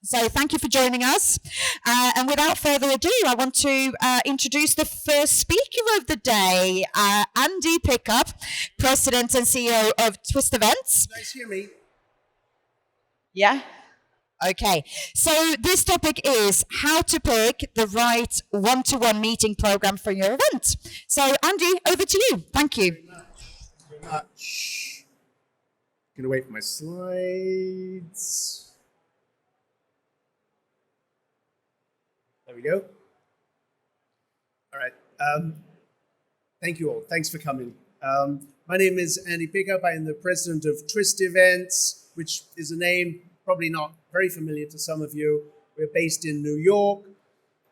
So thank you for joining us. And without further ado, I want to introduce the first speaker of the day, Andy Pickup, President and CEO of Twist Events. You guys hear me? Yeah? Okay, so this topic is how to pick the right one-to-one meeting program for your event. So Andy, over to you. Thank you. Very much. Gonna wait for my slides. There we go. All right. Thank you all. Thanks for coming. My name is Andy Pickup. I am the president of Twist Events, which is a name probably not very familiar to some of you. We're based in New York.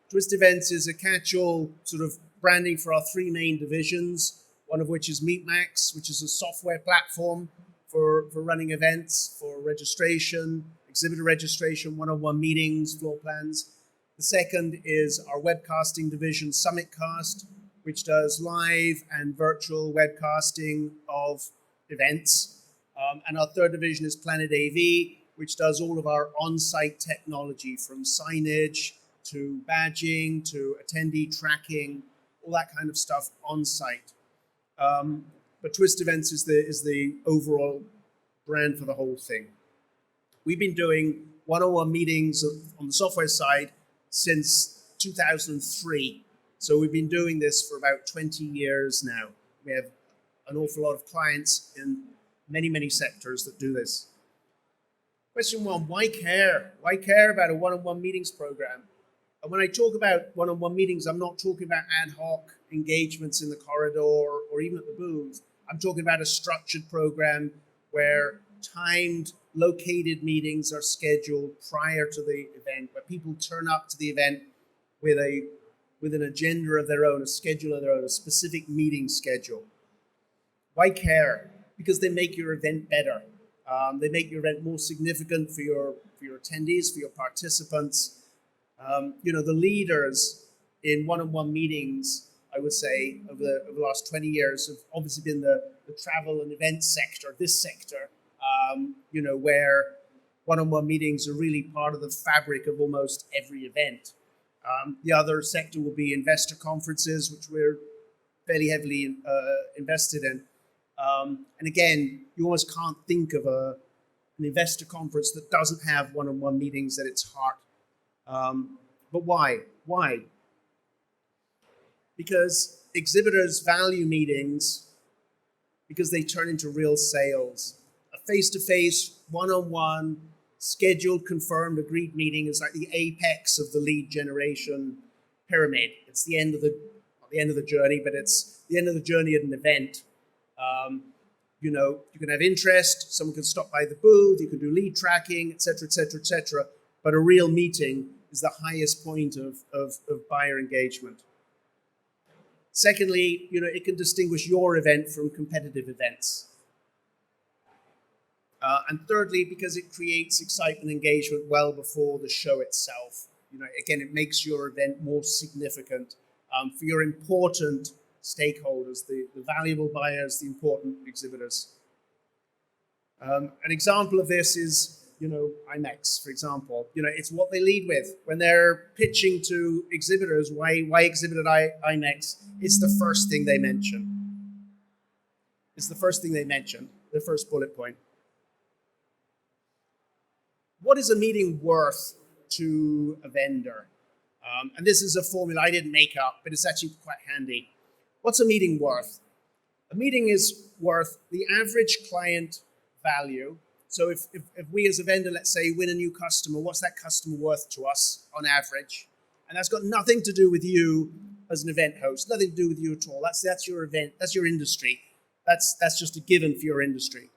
Twist Events is a catch-all sort of branding for our three main divisions, one of which is MeetMax, which is a software platform for running events, for registration, exhibitor registration, one-on-one meetings, floor plans. The second is our webcasting division, SummitCast, which does live and virtual webcasting of events. And our third division is Planet AV, which does all of our on-site technology, from signage to badging to attendee tracking, all that kind of stuff on-site. But Twist Events is the overall brand for the whole thing. We've been doing one-on-one meetings on the software side since 2003. So we've been doing this for about 20 years now. We have an awful lot of clients in many, many sectors that do this. Question one, why care? Why care about a one-on-one meetings program? And when I talk about one-on-one meetings, I'm not talking about ad hoc engagements in the corridor or even at the booth. I'm talking about a structured program where timed, located meetings are scheduled prior to the event, where people turn up to the event with an agenda of their own, a schedule of their own, a specific meeting schedule. Why care? Because they make your event better. They make your event more significant for your attendees, for your participants. The leaders in one-on-one meetings, I would say, over the last 20 years have obviously been the travel and event sector, this sector, where one-on-one meetings are really part of the fabric of almost every event. The other sector will be investor conferences, which we're fairly heavily invested in. And again, you almost can't think of an investor conference that doesn't have one-on-one meetings at its heart. But why? Why? Because exhibitors value meetings because they turn into real sales. A face-to-face, one-on-one, scheduled, confirmed, agreed meeting is like the apex of the lead generation pyramid. It's the end of not the end of the journey, but it's the end of the journey at an event. You can have interest, someone can stop by the booth, you can do lead tracking, etc., etc., etc. But a real meeting is the highest point of buyer engagement. Secondly, it can distinguish your event from competitive events. And thirdly, because it creates excitement and engagement well before the show itself. Again, it makes your event more significant for your important stakeholders, the valuable buyers, the important exhibitors. An example of this is, IMEX, for example. It's what they lead with. When they're pitching to exhibitors, why exhibit at IMEX, it's the first thing they mention. It's the first thing they mention, the first bullet point. What is a meeting worth to a vendor? And this is a formula I didn't make up, but it's actually quite handy. What's a meeting worth? A meeting is worth the average client value. So if we as a vendor, let's say, win a new customer, what's that customer worth to us on average? And that's got nothing to do with you as an event host, nothing to do with you at all. That's your event, that's your industry. That's just a given for your industry.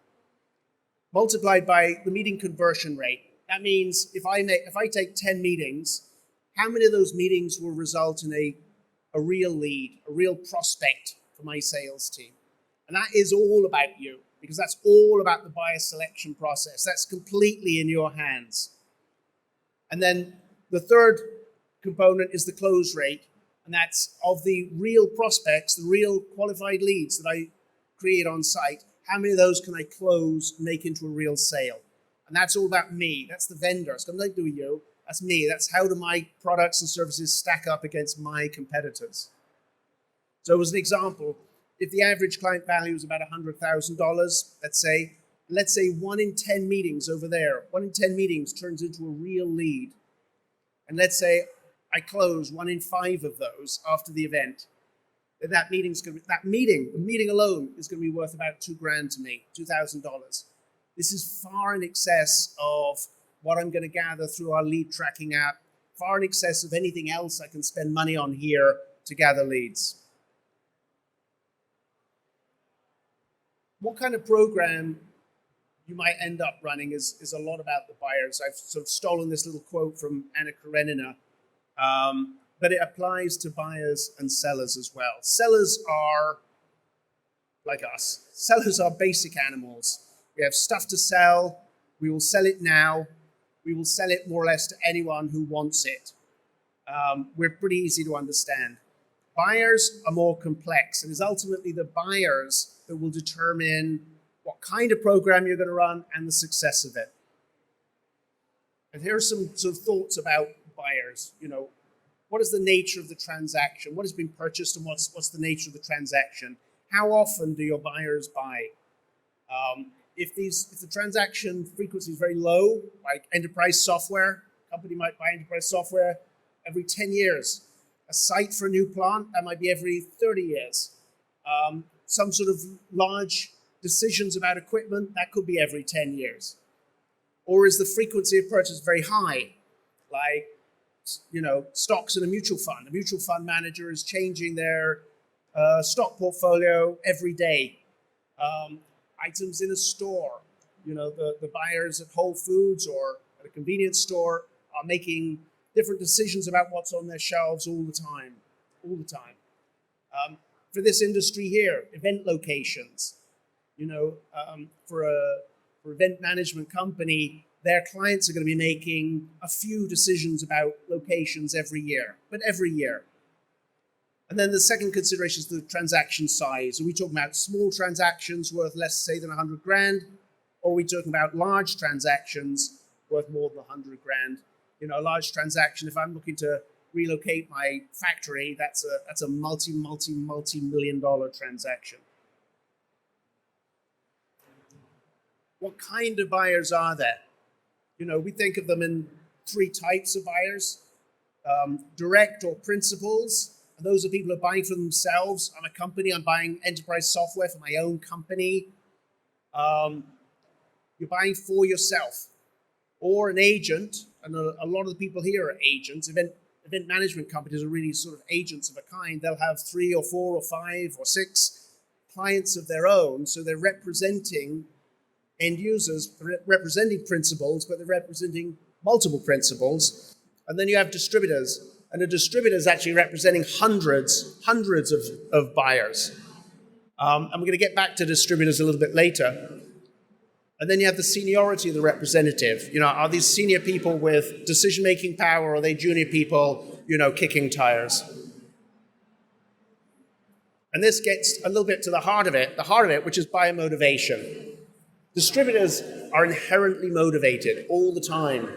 Multiplied by the meeting conversion rate. That means if I take 10 meetings, how many of those meetings will result in a real lead, a real prospect for my sales team? And that is all about you, because that's all about the buyer selection process. That's completely in your hands. And then the third component is the close rate, and that's of the real prospects, the real qualified leads that I create on site, how many of those can I close, make into a real sale? And that's all about me. That's the vendor. It's got nothing to do with you. That's me. That's how do my products and services stack up against my competitors. So as an example, if the average client value is about $100,000, let's say 1 in 10 meetings over there, 1 in 10 meetings turns into a real lead. And let's say I close 1 in 5 of those after the event. The meeting alone is going to be worth about $2,000 to me, $2,000. This is far in excess of what I'm going to gather through our lead tracking app, far in excess of anything else I can spend money on here to gather leads. What kind of program you might end up running is a lot about the buyers. I've sort of stolen this little quote from Anna Karenina, but it applies to buyers and sellers as well. Sellers are like us. Sellers are basic animals. We have stuff to sell. We will sell it now. We will sell it more or less to anyone who wants it. We're pretty easy to understand. Buyers are more complex, and it's ultimately the buyers that will determine what kind of program you're going to run and the success of it. And here are some sort of thoughts about buyers. What is the nature of the transaction? What has been purchased, and what's the nature of the transaction? How often do your buyers buy? If the transaction frequency is very low, like enterprise software, a company might buy enterprise software every 10 years. A site for a new plant, that might be every 30 years. Some sort of large decisions about equipment, that could be every 10 years. Or is the frequency of purchase very high? Like, stocks in a mutual fund. A mutual fund manager is changing their stock portfolio every day. Items in a store. The buyers at Whole Foods or at a convenience store are making different decisions about what's on their shelves all the time. For this industry here, event locations. For an event management company, their clients are going to be making a few decisions about locations every year. And then the second consideration is the transaction size. Are we talking about small transactions worth less, say, than $100,000? Or are we talking about large transactions worth more than $100,000? A large transaction, if I'm looking to relocate my factory, that's a multi-million-dollar transaction. What kind of buyers are there? We think of them in 3 types of buyers. Direct or principals. And those are people who are buying for themselves. I'm a company, I'm buying enterprise software for my own company. You're buying for yourself. Or an agent, and a lot of the people here are agents. Event management companies are really sort of agents of a kind. They'll have 3 or 4 or 5 or 6 clients of their own, so they're representing end users, representing principals, but they're representing multiple principals. And then you have distributors, and a distributor is actually representing hundreds of buyers. And we're going to get back to distributors a little bit later. And then you have the seniority of the representative. Are these senior people with decision-making power, or are they junior people, kicking tires? And this gets a little bit to the heart of it, which is buyer motivation. Distributors are inherently motivated all the time.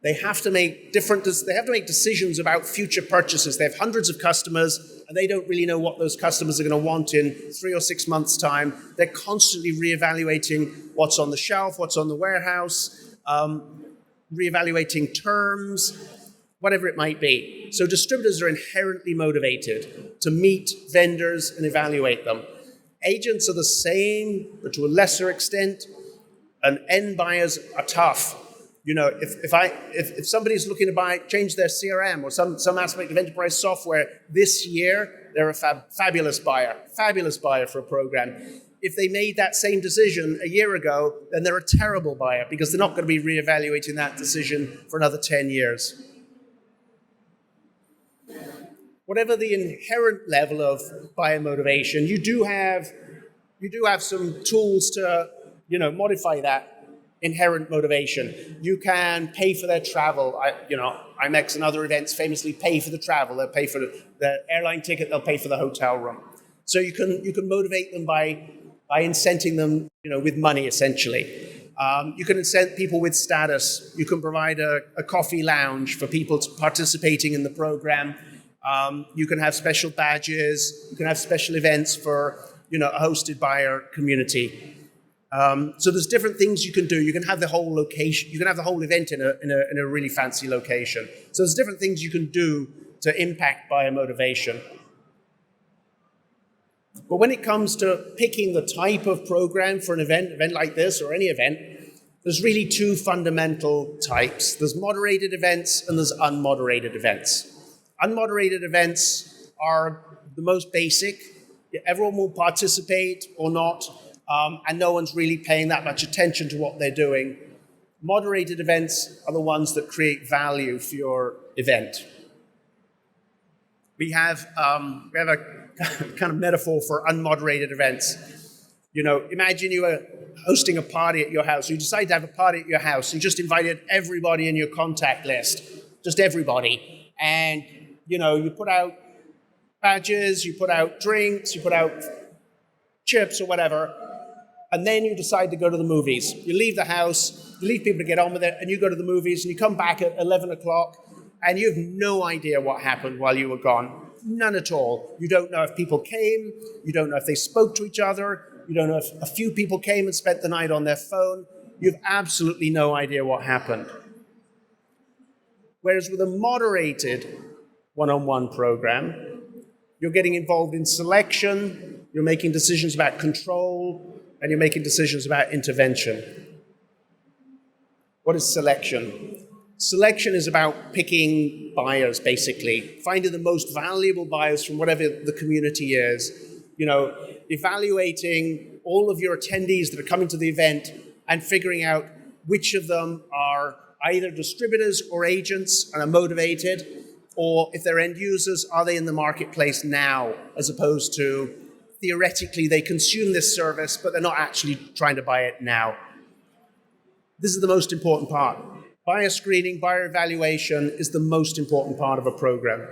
They have to make decisions about future purchases. They have hundreds of customers, and they don't really know what those customers are going to want in 3 or 6 months' time. They're constantly reevaluating what's on the shelf, what's on the warehouse, reevaluating terms, whatever it might be. So distributors are inherently motivated to meet vendors and evaluate them. Agents are the same, but to a lesser extent, and end buyers are tough. If somebody's looking to change their CRM or some aspect of enterprise software this year, they're a fabulous buyer for a program. If they made that same decision a year ago, then they're a terrible buyer because they're not going to be reevaluating that decision for another 10 years. Whatever the inherent level of buyer motivation, you do have some tools to modify that inherent motivation. You can pay for their travel. IMEX and other events famously pay for the travel. They'll pay for the airline ticket. They'll pay for the hotel room. So you can motivate them by incenting them with money, essentially. You can incent people with status. You can provide a coffee lounge for people participating in the program. You can have special badges. You can have special events for, hosted by our community. So there's different things you can do. You can have the whole location. You can have the whole event in a really fancy location. So there's different things you can do to impact buyer motivation. But when it comes to picking the type of program for an event like this or any event, there's really two fundamental types. There's moderated events and there's unmoderated events. Unmoderated events are the most basic. Everyone will participate or not, and no one's really paying that much attention to what they're doing. Moderated events are the ones that create value for your event. We have a kind of metaphor for unmoderated events. Imagine you are hosting a party at your house. You decide to have a party at your house. You just invited everybody in your contact list, just everybody. And, you put out badges, you put out drinks, you put out chips or whatever, and then you decide to go to the movies. You leave the house, you leave people to get on with it, and you go to the movies, and you come back at 11 o'clock, and you have no idea what happened while you were gone. None at all. You don't know if people came, you don't know if they spoke to each other, you don't know if a few people came and spent the night on their phone. You have absolutely no idea what happened. Whereas with a moderated one-on-one program, you're getting involved in selection, you're making decisions about control, and you're making decisions about intervention. What is selection? Selection is about picking buyers, basically, finding the most valuable buyers from whatever the community is, evaluating all of your attendees that are coming to the event and figuring out which of them are either distributors or agents and are motivated, or if they're end users, are they in the marketplace now, as opposed to theoretically they consume this service, but they're not actually trying to buy it now. This is the most important part. Buyer screening, buyer evaluation is the most important part of a program.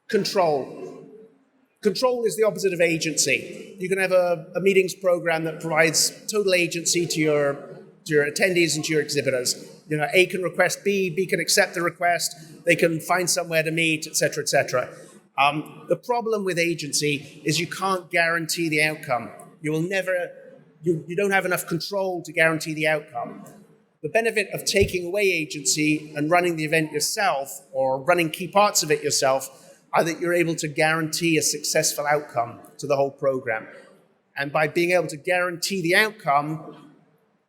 Control. Control is the opposite of agency. You can have a meetings program that provides total agency to your attendees and to your exhibitors. A can request B, B can accept the request, they can find somewhere to meet, etc., etc. The problem with agency is you can't guarantee the outcome. You don't have enough control to guarantee the outcome. The benefit of taking away agency and running the event yourself, or running key parts of it yourself, are that you're able to guarantee a successful outcome to the whole program. And by being able to guarantee the outcome,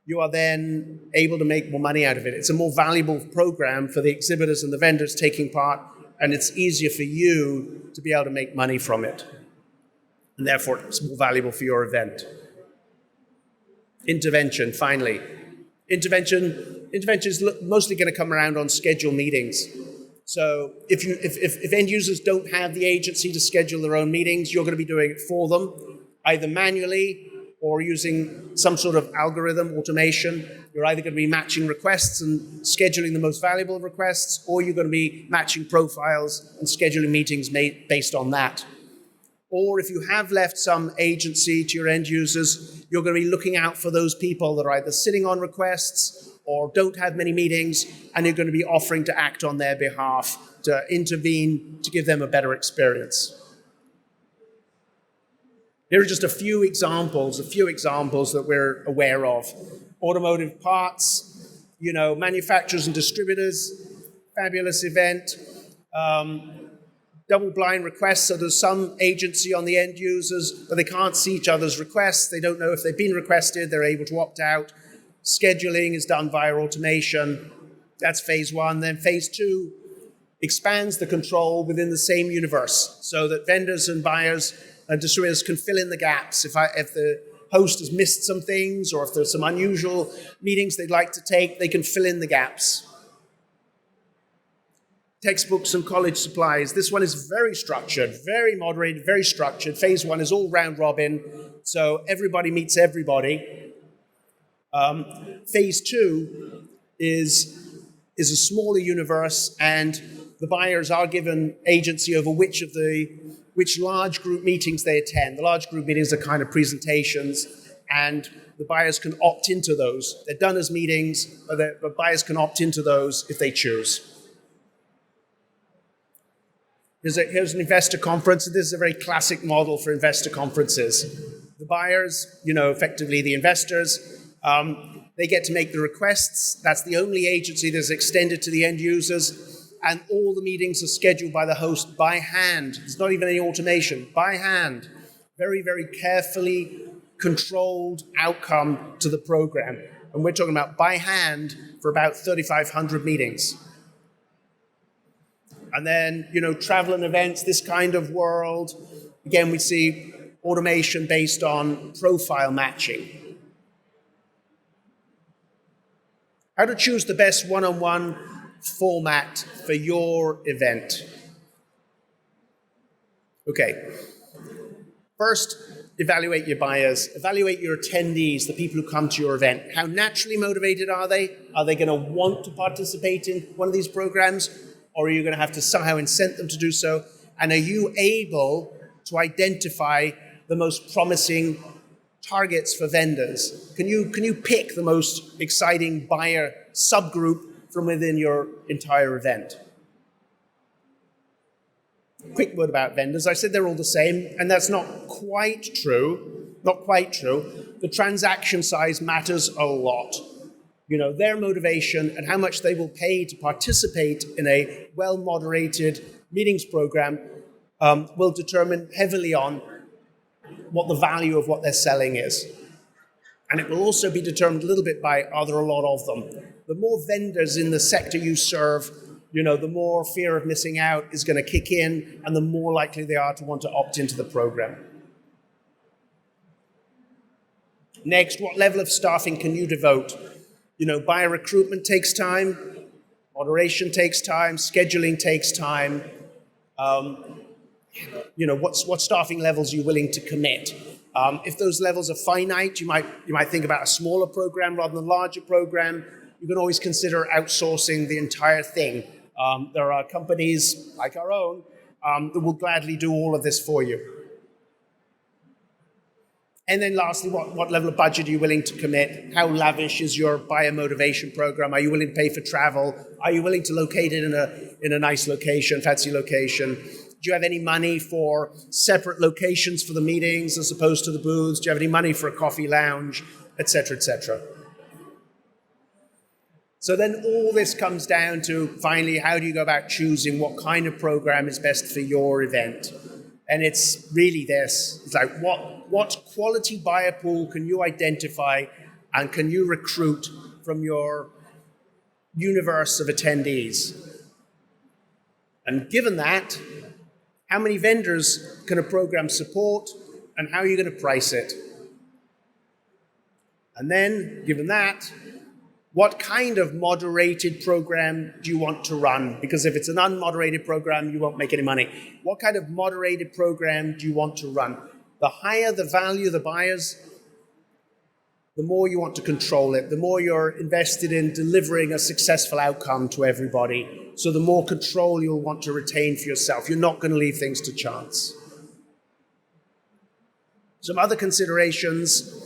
you are then able to make more money out of it. It's a more valuable program for the exhibitors and the vendors taking part, and it's easier for you to be able to make money from it. And therefore, it's more valuable for your event. Intervention, finally. Intervention is mostly going to come around on scheduled meetings. So if end users don't have the agency to schedule their own meetings, you're going to be doing it for them, either manually or using some sort of algorithm, automation. You're either going to be matching requests and scheduling the most valuable requests, or you're going to be matching profiles and scheduling meetings based on that. Or if you have left some agency to your end users, you're going to be looking out for those people that are either sitting on requests or don't have many meetings, and you're going to be offering to act on their behalf, to intervene, to give them a better experience. Here are just a few examples that we're aware of. Automotive parts, manufacturers and distributors, fabulous event. Double-blind requests, so there's some agency on the end users, but they can't see each other's requests. They don't know if they've been requested. They're able to opt out. Scheduling is done via automation. That's phase one. Then phase two expands the control within the same universe so that vendors and buyers and distributors can fill in the gaps. If the host has missed some things, or if there's some unusual meetings they'd like to take, they can fill in the gaps. Textbooks and college supplies. This one is very structured, very moderated, very structured. Phase one is all round robin, so everybody meets everybody. Phase two is a smaller universe, and the buyers are given agency over which large group meetings they attend. The large group meetings are kind of presentations. and the buyers can opt into those. They're done as meetings, but buyers can opt into those if they choose. Here's an investor conference. This is a very classic model for investor conferences. The buyers, effectively the investors, they get to make the requests. That's the only agency that's extended to the end users. And all the meetings are scheduled by the host by hand. There's not even any automation. By hand. Very, very carefully controlled outcome to the program. And we're talking about by hand for about 3,500 meetings. And then, travel and events, this kind of world. Again, we see automation based on profile matching. How to choose the best one-on-one format for your event. Okay. First, evaluate your buyers. Evaluate your attendees, the people who come to your event. How naturally motivated are they? Are they going to want to participate in one of these programs? Or are you going to have to somehow incent them to do so? And are you able to identify the most promising targets for vendors? Can you pick the most exciting buyer subgroup from within your entire event? Quick word about vendors. I said they're all the same, and that's not quite true. Not quite true. The transaction size matters a lot. Their motivation and how much they will pay to participate in a well-moderated meetings program will determine heavily on what the value of what they're selling is. And it will also be determined a little bit by, are there a lot of them? The more vendors in the sector you serve, the more fear of missing out is going to kick in, and the more likely they are to want to opt into the program. Next, what level of staffing can you devote? Buyer recruitment takes time, moderation takes time, scheduling takes time. What staffing levels are you willing to commit? If those levels are finite, you might think about a smaller program rather than a larger program. You can always consider outsourcing the entire thing. There are companies like our own that will gladly do all of this for you. And then lastly, what level of budget are you willing to commit? How lavish is your buyer motivation program? Are you willing to pay for travel? Are you willing to locate it in a nice location, fancy location? Do you have any money for separate locations for the meetings as opposed to the booths? Do you have any money for a coffee lounge, et cetera, et cetera? So then all this comes down to, finally, how do you go about choosing what kind of program is best for your event? And it's really this. It's like, what quality buyer pool can you identify and can you recruit from your universe of attendees? And given that, how many vendors can a program support, and how are you going to price it? And then, given that, what kind of moderated program do you want to run? Because if it's an unmoderated program, you won't make any money. What kind of moderated program do you want to run? The higher the value of the buyers, the more you want to control it, the more you're invested in delivering a successful outcome to everybody. So the more control you'll want to retain for yourself. You're not going to leave things to chance. Some other considerations.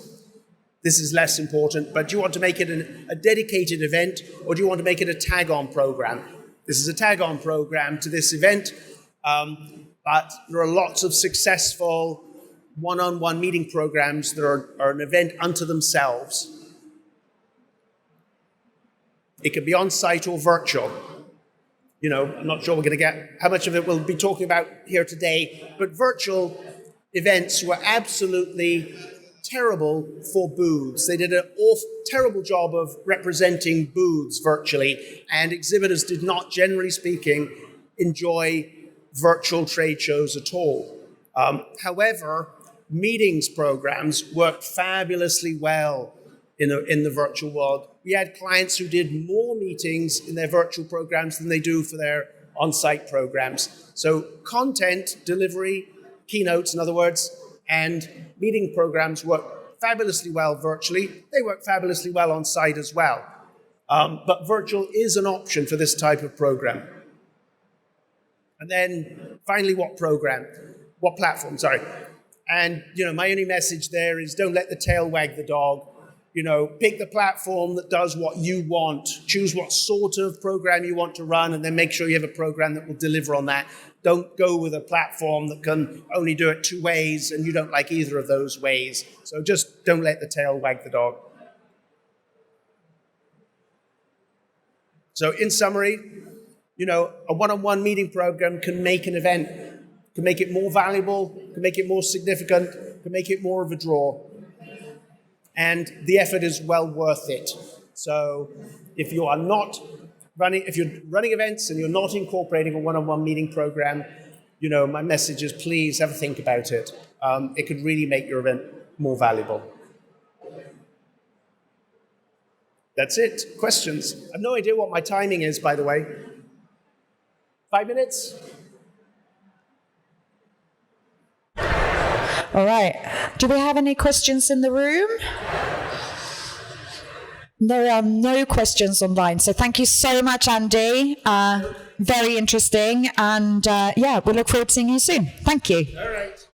This is less important, but do you want to make it a dedicated event, or do you want to make it a tag-on program? This is a tag-on program to this event, but there are lots of successful one-on-one meeting programs that are an event unto themselves. It can be on-site or virtual. I'm not sure we're going to get how much of it we'll be talking about here today, but virtual events were absolutely terrible for booths. They did a terrible job of representing booths virtually, and exhibitors did not, generally speaking, enjoy virtual trade shows at all. However, meetings programs worked fabulously well in the virtual world. We had clients who did more meetings in their virtual programs than they do for their on-site programs. So content delivery, keynotes in other words, and meeting programs work fabulously well virtually. They work fabulously well on site as well. But virtual is an option for this type of program. And then finally, what platform? And, my only message there is don't let the tail wag the dog. Pick the platform that does what you want. Choose what sort of program you want to run, and then make sure you have a program that will deliver on that. Don't go with a platform that can only do it 2 ways, and you don't like either of those ways. So just don't let the tail wag the dog. So in summary, a one-on-one meeting program can make an event, can make it more valuable, can make it more significant, can make it more of a draw. And the effort is well worth it. So if you're running events and you're not incorporating a one-on-one meeting program, my message is please have a think about it. It could really make your event more valuable. That's it. Questions? I have no idea what my timing is, by the way. 5 minutes? All right. Do we have any questions in the room? There are no questions online. So thank you so much, Andy. Very interesting. And we look forward to seeing you soon. Thank you. All right.